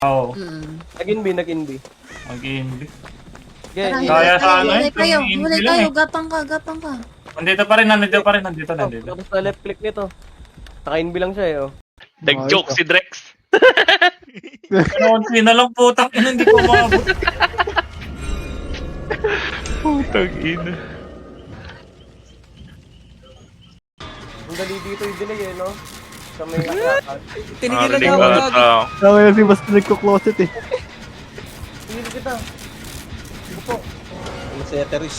Oo. Nag-in B, nag-in B. Mag-i-inbi. Ganyan, Kaya sa ano Huli eh, kayo, yung huli lang kayo, eh. gapang ka. Nandito pa rin, nandito. Tapos na left click nito. Naka-in B lang siya eh, oh. Nag-joke si Drex. Konti na lang putang ina, hindi ko maabot. Putang ina. Ang dali dito yung delay eh, no? Sa may akyatan. Tinigilan Narinig niya ako ka lagi. tao. Sabi kasi mas nagko-closet eh. Hindi kita. Upo. Ano si Eteris?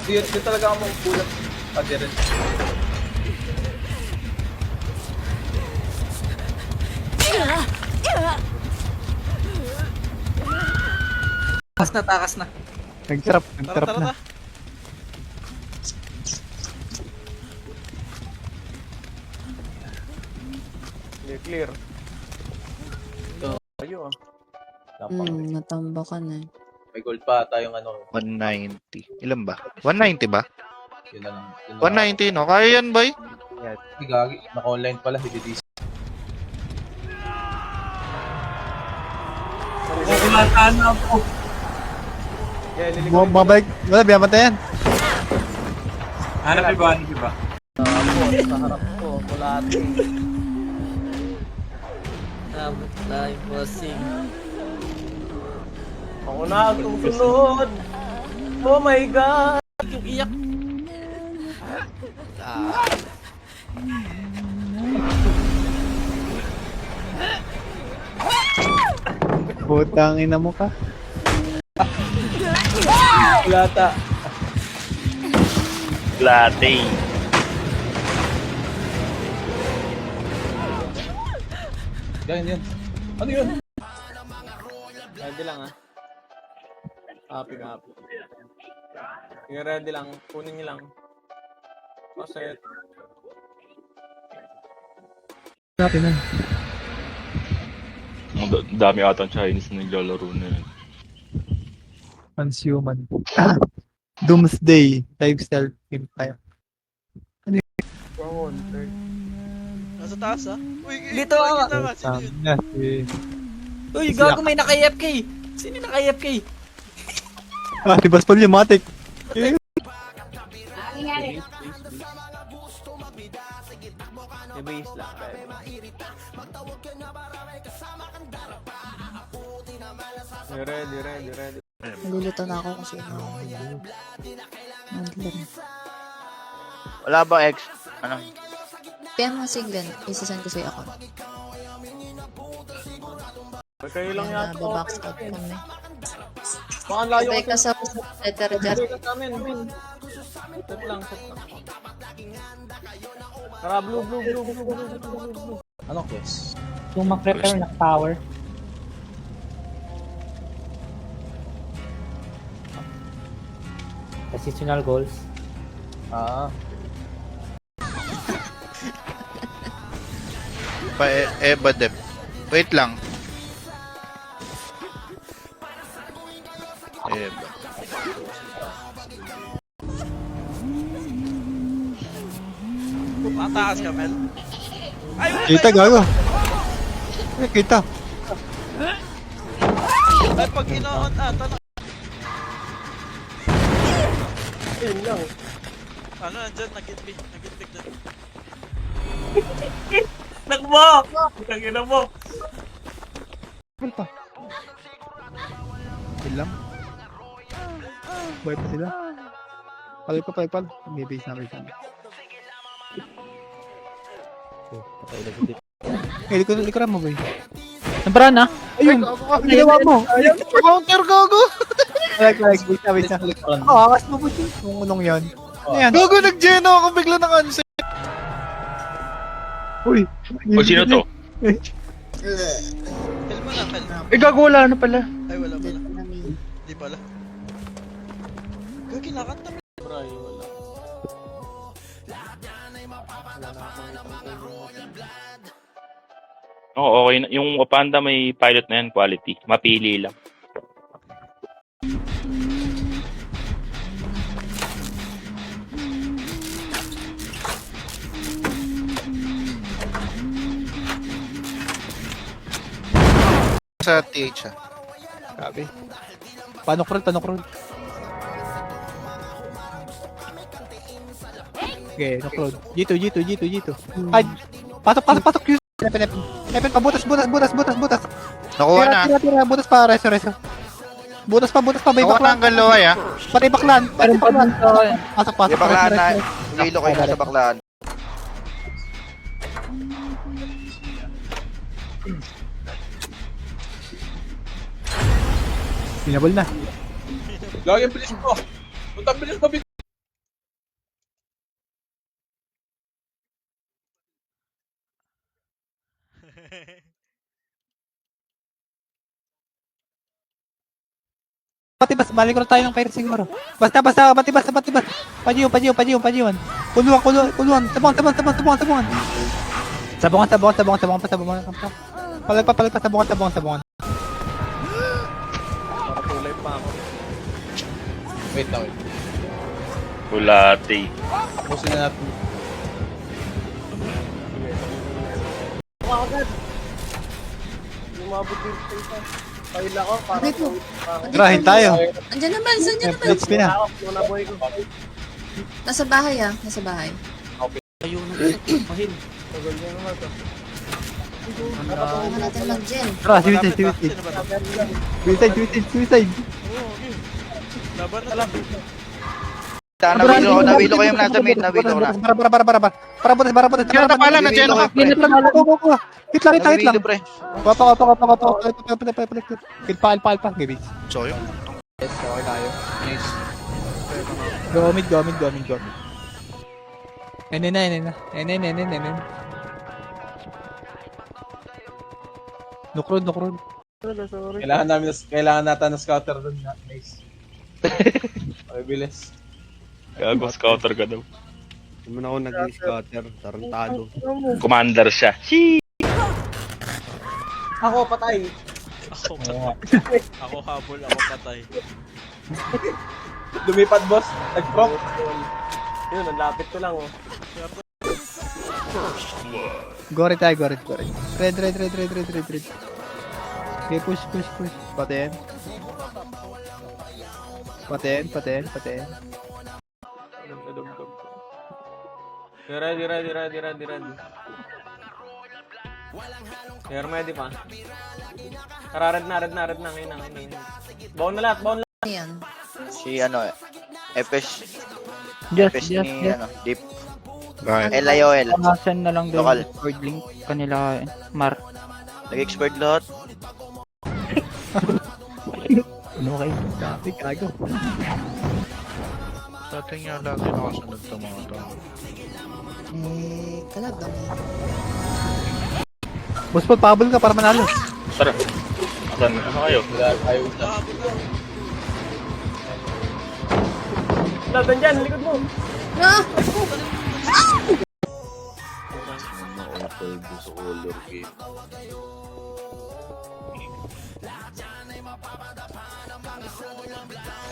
Di talaga ako magpulat. Pwede rin. Takas na. Nag-trap Tara. na. Clear. Ayo ah. Natambakan eh. May gold pa tayong ano. 190. Ilan ba? 190 ba? Yun na lang. Yun na lang. 190 no? Kaya yan, boy? Hindi gagi. Naka-online pala. Hindi Kumataan na ako. Yeah, liliko. Mabalik. Wala, biyamata yan. Hanap iba. Sa harap ko. Wala ate. Abot tayo, bossing. Ako na ang susunod. Oh my God. Yung iyak. Putang ina mo ka. Lata. Latte. Yan. Ano yun? Ready lang ah. Happy. Yung ready lang. Kunin niyo lang. Paset. Natin na. Dami atang Chinese na naglalaro na yun. Consumer. Doomsday. Lifestyle game tayo. Nasa taas ah. Uy, Dito ako. Sino yun? Na, si... Uy, gago may naka-AFK. Sino yung naka-AFK? Ah, si Baspol yung matik. May base lang. Ready. Nalilito na ako kasi handler. Wala ba X? Ano? PM mo si Glenn, isasend ko sa'yo ako. Kayo lang Yan, yata. babox out kami. Baka ang layo Sabay ka sa letter dyan. Sabay ka sa amin, Vin. Set lang. Tara, blue. Ano quest? Yung mag-prepare ng tower. Positional goals. Ah. Eba dep. Wait lang. Eba. Mataas ka, Mel. Ay, Kita gago. Eh, kita. ay pag inoon tanong. Ayun lang. Ano, nandyan, nag-inbig dyan. Nakbo! Putang ina mo. Ano pa? Ilam. Buhay pa sila. Pal. May base na. Likuran mo ba yun? Nampara na. Ayun! Ginawa mo! Counter gago! Like, wait na. Akas mo po yun. Kung unong yan. Ano yan? Gago, nag-geno ako bigla ng answer. Uy! O sino to? Mel mo na, Mel. Eh, gago, wala na pala. Ay, wala pala. Nami. Di pala. Gagi, nakanta, Mel. Bray, wala. Oo, okay na. Yung Opanda may pilot na yan, quality. Mapili lang. sa TH ah. Grabe. Panok roll. Okay, knock roll. G2. Ay, pasok. Epen pa, butas. Nakuha na. Tira, butas pa, reso. Butas pa, may Nakuha na baklan. hanggang Loay ah. Pati baklan. Pasok. Yung baklaan na, umilo kayo sa baklaan. Pinabol na. Lagi bilis mo. Punta bilis mo. Patibas, balik ko tayo ng fire siguro. Basta, patibas. Pajiyon. Kuluan. Sabungan. Palagpa, sabungan. Para tulay pa ako. Wait lang. Bulati. Tapusin na natin. Lumabot din sa isa. Paila ko, para Okay po. Grahin tayo. Andiyan naman. HP na. Muna boy ko. Nasa bahay ah. Nasa bahay. Ayaw na ito. Mahil. Tagal niya naman to. Kailangan natin mag-gen. Tara, suicide. Nawilo ko yung nasa mid. Nawilo ko na. Para butas. Kaya na pala, nandiyan ako. Hit lang. Nawilo pre. Wapa. Kilpa. Gabi. So yun. Yes, okay tayo. Nice. Go mid. Enen. Nukrod. Kailangan natin ng scouter dun. Nice. Okay, bilis. Gago, scouter ka daw. Hindi mo na ako nag-scatter. Tarantado. Commander siya. Ako, patay. Ako habol, ako patay. Lumipad, boss. Nag-proc. Yun, ang lapit ko lang oh. Gore tayo. Red. Okay, push. Paten. Ready. Ready pa. Tara, red na. Ngayon. Baon na lahat. Ayan. Si Epes Just. ni Deep. Bakit? LIOL. Send na lang doon Lokal. Discord link kanila, Mark. Nag-expert lahat. Okay. Copy, kago. Sa atin nga lagi nakasunod sa mga tao. Talagang. Boss Paul, pahabol ka para manalo. Tara. Asan kayo? Laban dyan, likod mo. Ah!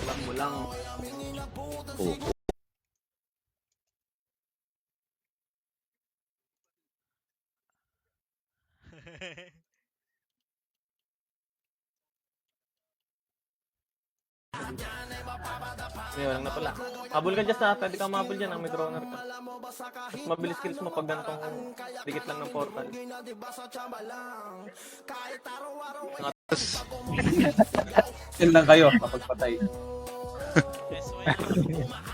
Alam mo lang. Ngayon na pala. Habol ka dyan sa pwede kang mahabol dyan ang may droner ka. Mas mabilis kills mo pag ganitong dikit lang ng portal. Yun lang kayo, kapag patay.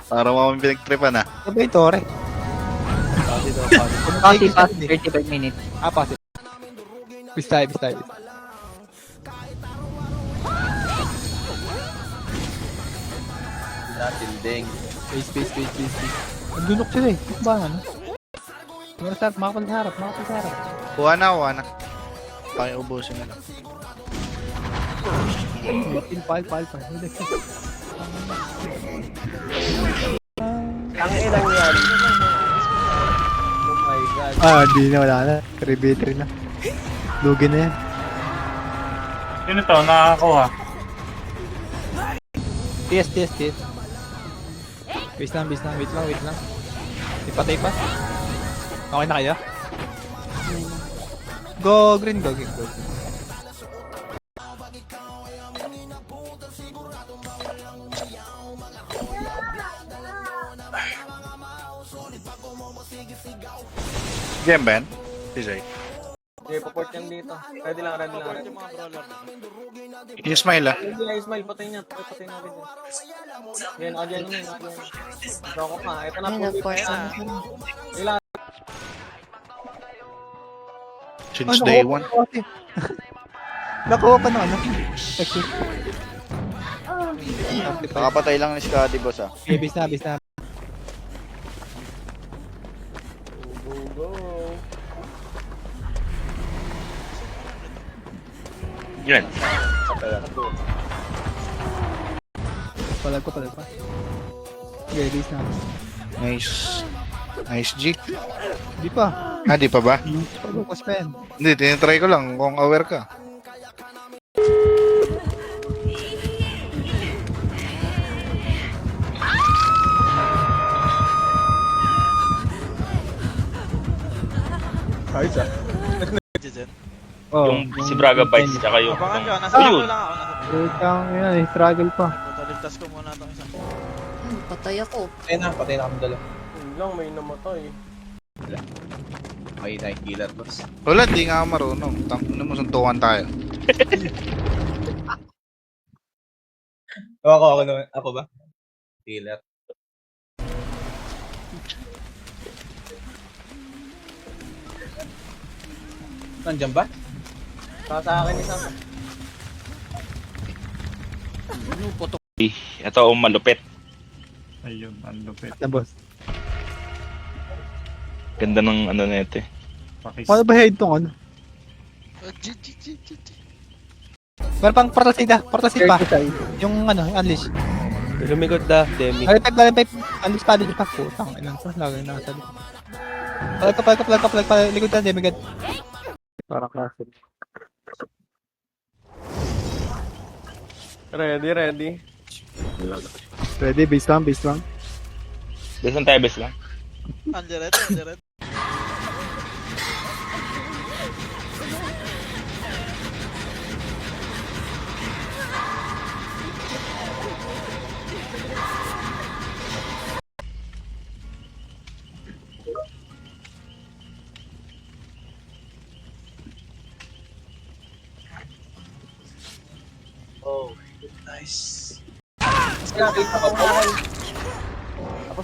Para mo kami pinagtripan ah. Sabi ito, Tore. Pati past 35 minutes. Pasi. Bis tayo. Tinding. Space. Ang dunok sila eh. Ba ano? Makapal sa harap. Kuha na. Pakiubusin na lang. Pal. Ang ilang yan. Oh my god. Di na, wala na. Caribbean na. Lugi na yan. Sino to? Nakakakuha. TS. Wait lang. Ipatay pa. Okay na kayo? Go green. Game ba yan? Tizay. Sige, paport yan dito. Ready lang, ready lang. Yung smile ah. Ready lang, Ismail. Patayin niya. Patayin natin yan. Yan, again naman. Ito ako pa. Ito na Ay, po. nag-force on ko. Ilan? Since day one. Nakuha pa na ano. Exit. Nakapatay lang ni Scotty, boss ah. Okay, base na. Go, go. Yun. Palag pa. Okay, base na. Nice. Nice G. Di pa. Ah, di pa ba? Pag-focus pa yan. Hindi, tinitry ko lang kung aware ka. Ayos ah. Oh, Yung si Braga Bites, tsaka yung... Abangan ka, nasa Ayun. lang ako. Wait lang, yun eh, struggle pa. Taligtas ko muna itong isang. Patay ako. Patay na kami dalawa. Yun lang, may namatay. May na yung killer, boss. Wala, di nga ako marunong. Ano mo, suntukan tayo. Ako naman. Ako ba? Killer. Nandiyan ba? Sa akin isang. Ito ang malupit. Ayun, ang lupit. Na boss. Ganda ng ano na ito eh. Pakis. Paano ba head tong ano? Meron pang portal seed pa. Yung ano, unleash. Lumikot na, Demi. Lalim pipe, unleash pa, unleash pa. Putang, ilan to, lagay na sa likod. Palag ka, likod na, demigod. Parang klase. Ready, ready. Ready, base lang. Best lang tayo, best lang. Andiret. Oh, nice. Tapos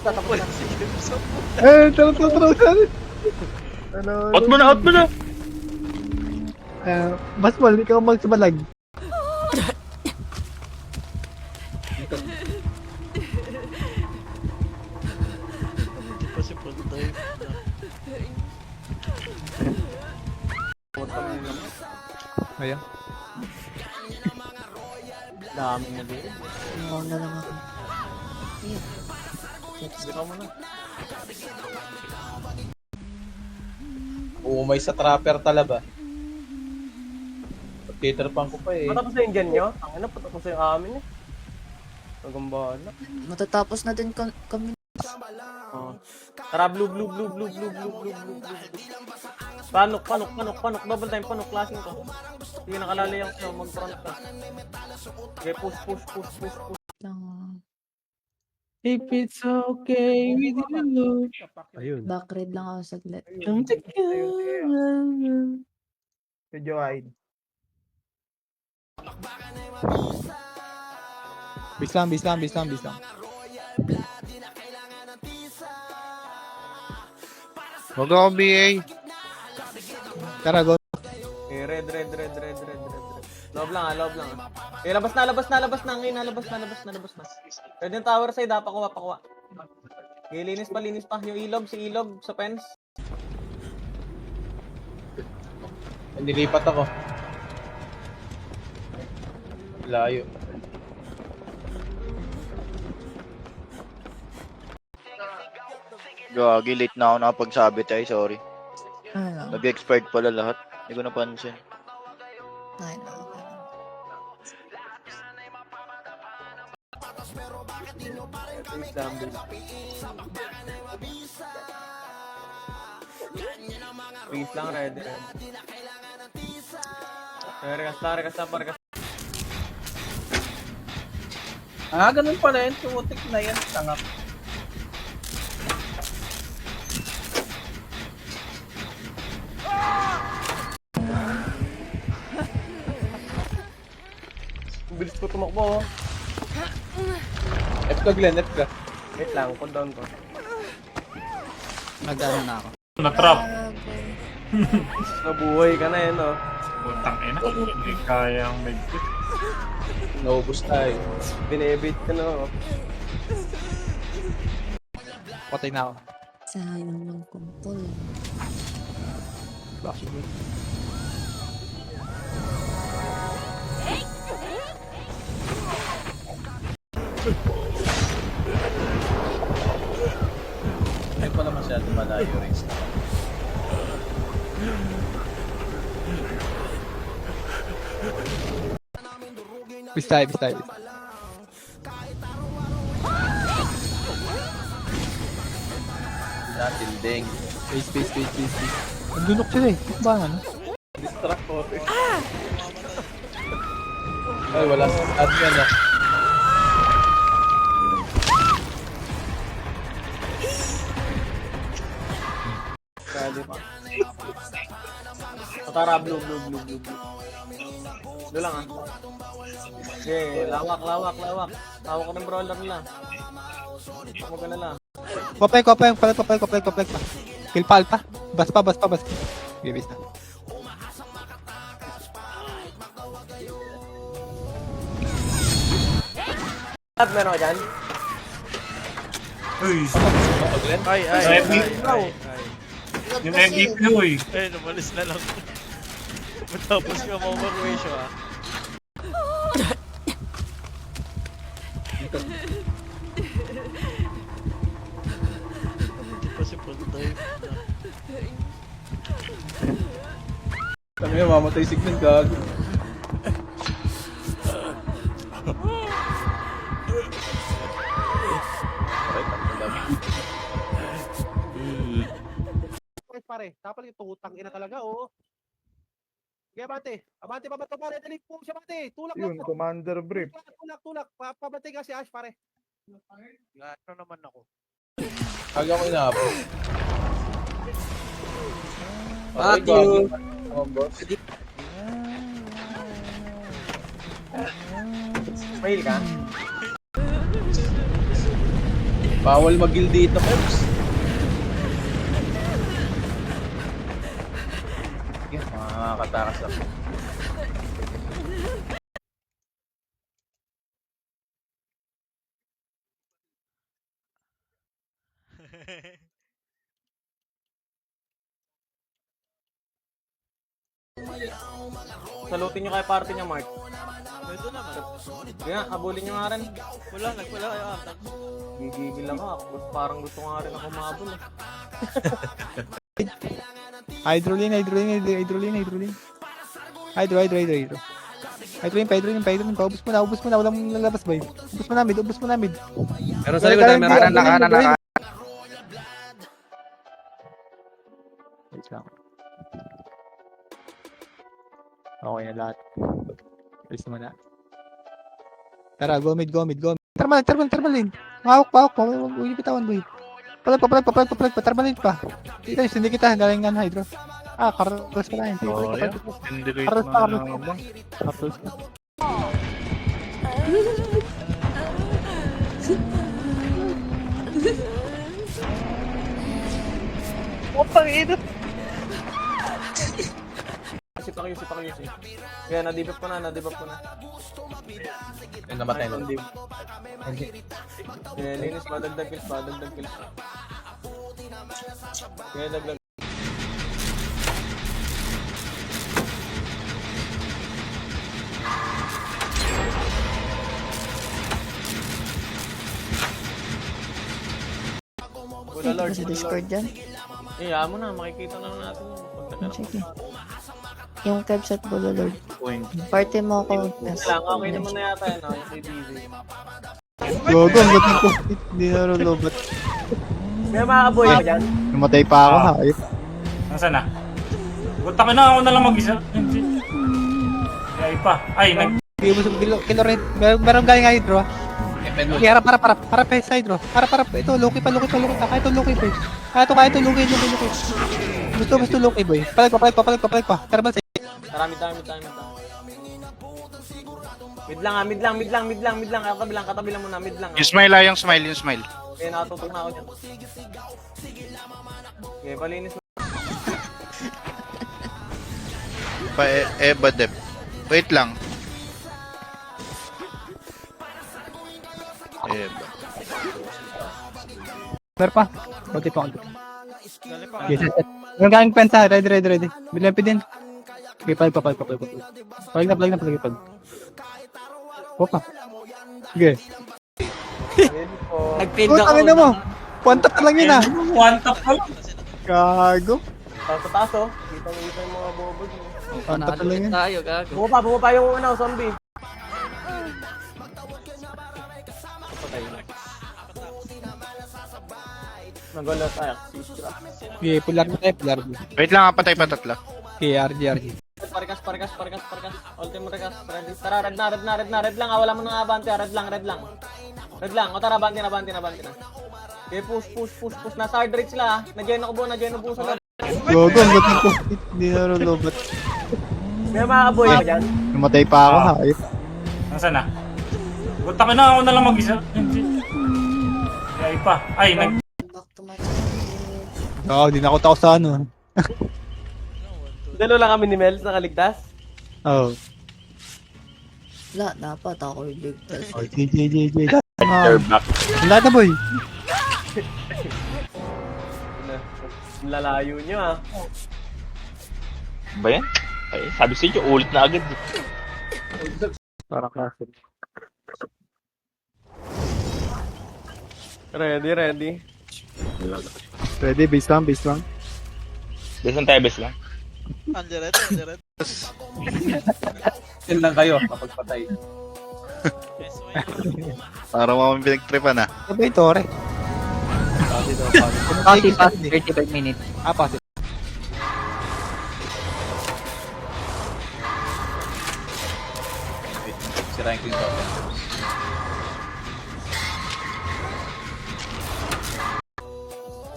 na. Tara. Out mo na! Basball, ikaw magsabalag. Ayan. Dami na din. Ngaw na lang ako. Ayun. Bitaw mo na. Umay sa trapper talaba. Pagtitrapan ko pa eh. Matapos na yung dyan nyo? Ang ina, patapos na yung amin eh. Nagambala. Matatapos na din kami. Oh. Tara, blue. Panok. Double time, panok. Klaseng to. Sige, nakalalay ako sa'yo. Mag-front ka. Okay, push. Lang. If it's okay with you. Ayun. Back red lang ako saglit. Medyo wide. Bis lang. Huwag ako BA. Tara, go. Okay, red. Loob lang. Okay, labas na. Ngayon, labas na. Red yung tower side, pakuha. Okay, linis pa. Yung si ilog sa fence. Nilipat ako. Layo. Gagi, late na ako nakapagsabi tayo, sorry. Ano? Nag-expired pala lahat. Hindi ko napansin. Ay, no. Please lang, ready. Rekas na. Ah, ganun pala yun. Tumutik na yan. Tangak. Bilis ko tumakbo. F ka, Glenn. F ka. Wait lang, cool down ko. Nag-ano na ako. Na-trap. Nabuhay ka na yun, oh. Putang ina. Hindi kayang mag-quit. Naubos tayo. Binebait ka na, oh. Patay na ako. Sayang ng kumpol. Bakit? Hindi pala masyado malayo race na. Bis tayo, bis tayo. Natinding. Space. Nandunok sila eh. Ano ba ano? Distract ko. Ay, wala sa admin ah. Kali pa. Tara, blue. Doon lang, ah. Okay, lawak. Hawak ko ng brawler nila. Huwag ka na lang. Kopek pa. Kill pa, alpa. Bas pa. Bibis na. At meron ka dyan? Uy, Ay. yung MVP uy. Ay, lumalis na lang. Matapos ka ma-overwatio ah. Kasi pantay. Kami yung mamatay signan gago. Pare, dapat yung tutang ina talaga, oh. Kaya abante pa ba ito, pare? Dali po siya, bate. Tulak lang. Commander brief. Tulak. Pabante ka si Ash, pare. Ano naman ako? Kaya ko inaabot. Matthew. Oh, boss. Fail ka? Bawal mag-guild dito, Peps. Sige, makakatakas ako. Salutin nyo kay party niya, Mark. Ito naman. Kaya, habulin nyo nga rin. Wala kayo ata. Gigigil lang ako. Parang gusto nga rin ako mahabol, eh. Hydroline. Hydroline pa. Ubus mo na. Walang lalabas ba yun? Ubus mo na mid. Meron sa likod, meron. Naka. Wait lang. Okay na lahat. Alis mo na. Tara, go mid. Tarmalin. Mahawak. Huwag yung bitawan, boy. Palag pa. Tarmalin pa. Hindi kita. Galing nga na, Hydro. Carlos pa lang. Oh, yeah. Indirect Carlos na pa. lang. Carlos pa. Sip ako yun. Kaya, nadibap ko na. Yung namatay na. Kaya, linis pa. Dagdag kills. Kaya, dagdag. Wala, Hindi Lord. ba sa Discord dyan? Iya mo na, makikita na lang natin yun. Pagka Sige. Yung Kevshot Bolo Lord. Party mo ako. Yes. lang, okay naman na yata yun, yung kay DZ. Gogo, ang gating ko. Hindi na rin lobat. Kaya makakaboy ka dyan. Namatay pa ako, ha? Ayun. Nasaan na? Buta ka na ako na lang mag-isa. Ay pa. Ay, Hindi mo sa kilo red. Meron galing nga Hydro, ha? Okay, harap. Harap eh, side row. Harap. Ito, Loki pa. Kaya ito, Loki pa. Kaya ito, Loki. Gusto, Loki boy. Palag pa. Tara side. Tara, mid lang. Mid lang. Katabi lang muna, mid lang. Yung smile yung smile. Okay, nakatutok na ako dyan. Okay, palinis na. Eba dep. Wait lang. Eba. Meron pa. Konti pa. Dali pa. Yes, set. Yung galing pensa. Ready. Bilampi din. Okay, palag pa. Palag na. Opa. Sige. Nag-fail Oh, tangin na mo. One tap lang yun ah. One tap pa lang. Gago. Sa taas oh. Kita yung mga bobod mo. One tap lang yun. Tayo, gago. Bumaba yung zombie. Patay na. Nagulat tayo. Okay, pular mo tayo. Wait lang, patay pa tatlo. Okay, RG. Parikas. Ultimo rekas. Ready. Tara, red lang. Wala mo nang abante. Red lang. O tara, abante na. Okay, push. Nasa hard rate sila. Na-gen ako buo sa loob. Gogo, ang gating ko. Hindi na rin lobat. May mga boy ka dyan. Namatay pa ako ha. Ayun. Nasaan na? Punta ako na lang mag-isa. Ay pa. Back to my Oo, di na ako tao sa ano. Dalo lang kami ni Mels nakaligtas. Oo. Wala, dapat ako yung ligtas. Oh, JJ. They're back. Wala na boy. Lalayo nyo ah. Ba yan? Ay, sabi sa inyo, ulit na agad. Parang klase. Ready. Ready, base lang. Best lang tayo, best lang. Andiret. Yun lang kayo kapag patay. Para mamang pinagtripan na. Ano ba yung tore? Kasi past 35 minutes. Pass. Sirahin ko yung top.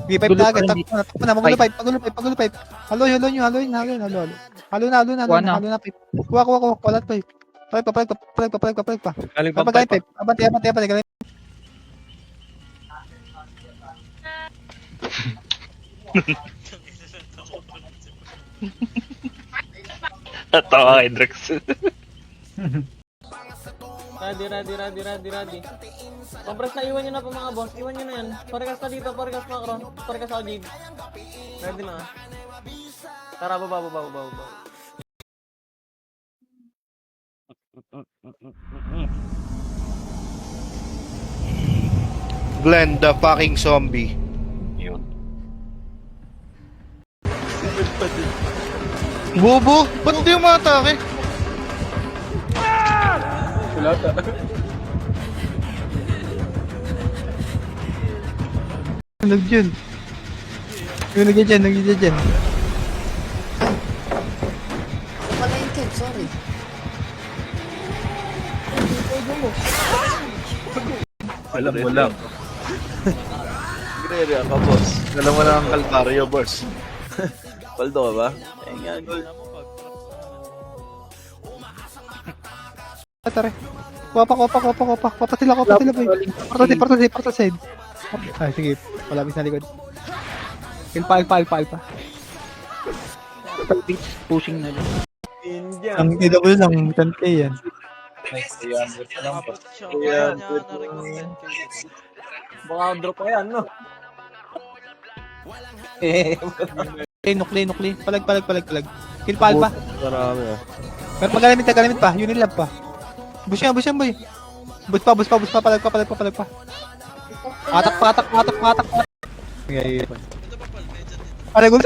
B5 na agad. Takpo na. Pagulo 5. Halo na. Kuha. Walat 5. Palag pa. Galing pa Papagaling 5. Abante. Galing. Tawa kay Drex. Ready. Compress na, iwan nyo na po mga boss. Iwan nyo na yan. Parikas na dito, parikas macro. Parikas ako, Jade. Ready na. Tara, baba. Glenn, the fucking zombie. Yun. Bobo! Ba't di yung matake? Nagyan. Nagyan. Wala yung kid, sorry. Alam mo lang. Grere ka, boss. Alam mo lang ang Calvario, boss. Paldo ka ba? Eh nga, gold. Tara. Kuha pa sila boy. Parto side. Ay, sige. Wala bis na likod. Alpa. Pushing na lang. India. Ang double lang, 10k yan. Nice. Ayan, good lang po. Siya kaya niya na-recommend. Baka drop pa yan, no? Nukli. Palag. Kill pa alpa. Marami ah. Pero pagalamit pa. Unilab pa. Bush yan, boy. Bush pa. Palag pa. Atak. Okay.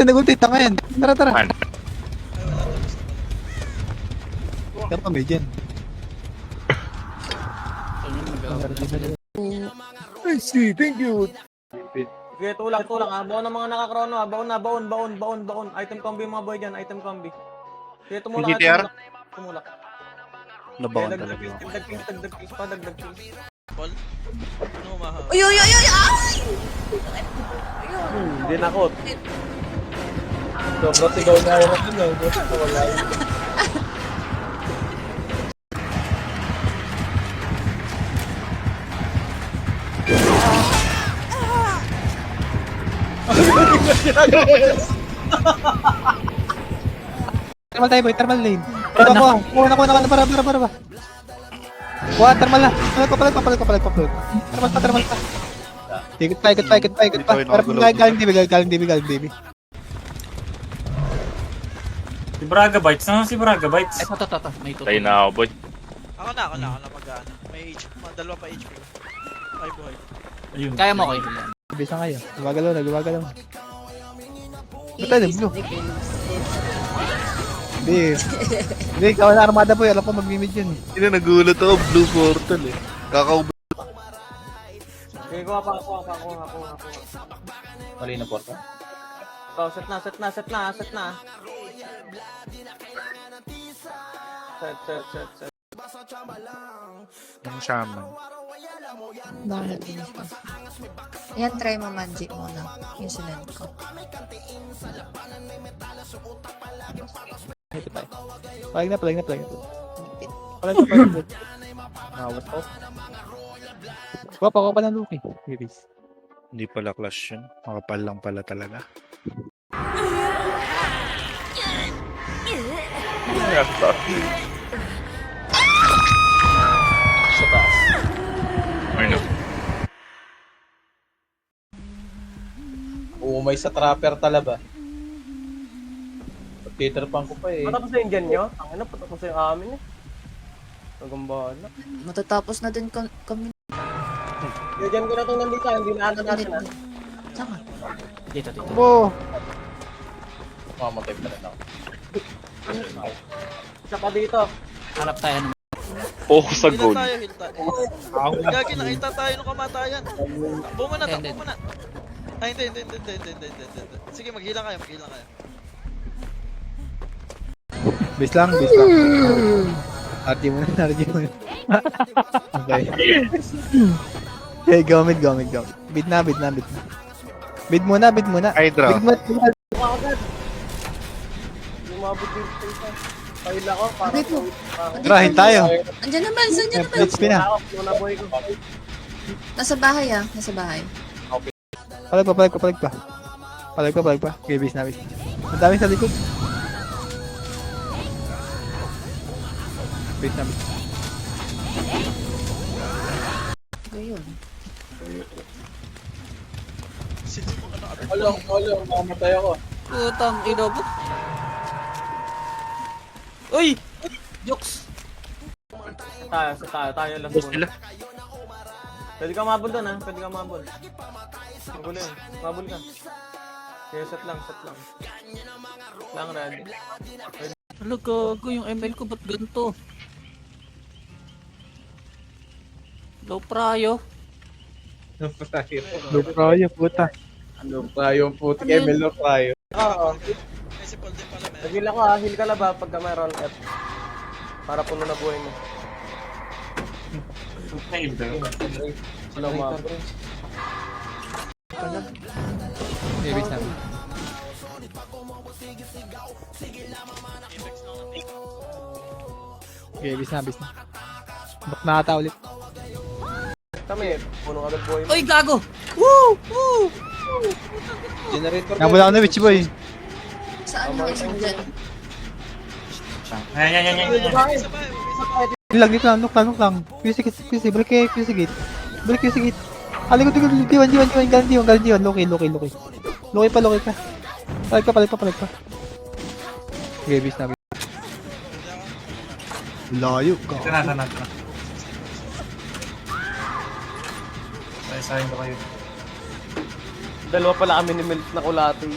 Nagulti. Tanga yan. Tara. Man. Tara pa, may dyan. I see, thank you. Okay, tulak. Baon ng mga nakakrono. Baon. Item combi mga boy dyan. Okay, tumulak. GTR? Tumulak. Nabawan Dagdag talaga. kills pa. Paul? Ano umahaba? Uy, uy, uy, uy! Ay! Hindi na ako. Sobrang sigaw na yun ako na. Wala. Thermal tayo boy, thermal lane. Kuha na, para. Kuha, thermal na. Palag pa. Thermal pa. Ikot pa. Galing DB. Si Braga Bites. Saan si Braga Bites? Ito. May ito. Tayo na ako, boy. Ako na mag-ano. May HP, dalawa pa HP. Ay, buhay. Ayun. Kaya mo kayo. Bisa kayo. Gumagalaw. Ba't tayo blue? Hindi, ikaw na armada boy. Alam ko mag-mimid yun. Hindi na nagulat ako, blue portal eh. Kakaubo. Okay, kuha pa. Mali na porta. Oh, set na. Set. Yung shaman. Bakit yun pa? Yan, try mo magic muna. Yung sinend ko. Ito tayo. Palag na. Palag. Awas ko. Kuha pa ng Luki. Iris. Hindi pala clash yun. Makapal lang pala talaga. Ano? Umay sa trapper talaba. Pagtitrapan ko pa eh. Matapos na yung dyan nyo? Ang ina, patapos na yung amin eh. Nagambaan na. Matatapos na din kami. Dyan ko na itong nandito, hindi na natin ha. Saka. Dito. Bo! Mamatay pa rin ako. Isa pa dito. Hanap tayo ng Focus sa Heal gold. tayo. Gagi, nakita tayo ng kamatayan. Takbo mo na. Ay, hindi. Sige, mag-heal kayo. Bis lang. RG mo na. Okay. Okay, go mid. Bid na. Bid muna. Hydra. Bid mo. Lumabot dito sa isa. Pahil ako para Bakit mo? Rahin tayo. Andiyan naman. Blitz pina. naboy ko. Nasa bahay ah. Nasa bahay. Palag pa. Okay, bis na. Ang dami sa likod. Bis na. Ayun. Olong, mamatay ako. Putang inobot. Uy! Jokes! Tayo lang muna. Pwede ka mabol doon ha, Mabol yun, mabol ka. Kaya set lang. Lang ready. Ano gago yung ML ko ba't ganito? Low prayo. Luprayo, puta. Ano tayo puti kay Melo tayo. Oo. May sipol din pala, meron. Nag-heal ako ha, heal ka lang ba pagka mayroon F. Para puno na buhay mo. Wala umabot. Okay, bis na. Okay, bis na. Bak nakata ulit. Kami, puno agad buhay mo. Uy, gago! Woo! Generator Nabula ako na, Witchy Boy. Saan na kayo dyan? Yan. Isa pa. Dito lang. QC, balik QC gate. Alikot, galing diwan. Loki. Loki pa. Palag pa. Okay, bis na. Layo ka. Ito na. Sayang ko kayo. Dalawa pala kami ni Milk na kulati.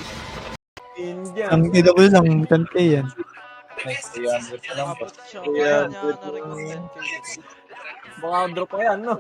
Indian. Ang double lang, kante yan. Nakapot siya. Kaya niya na-ring ng 10k. Baka drop pa yan, no?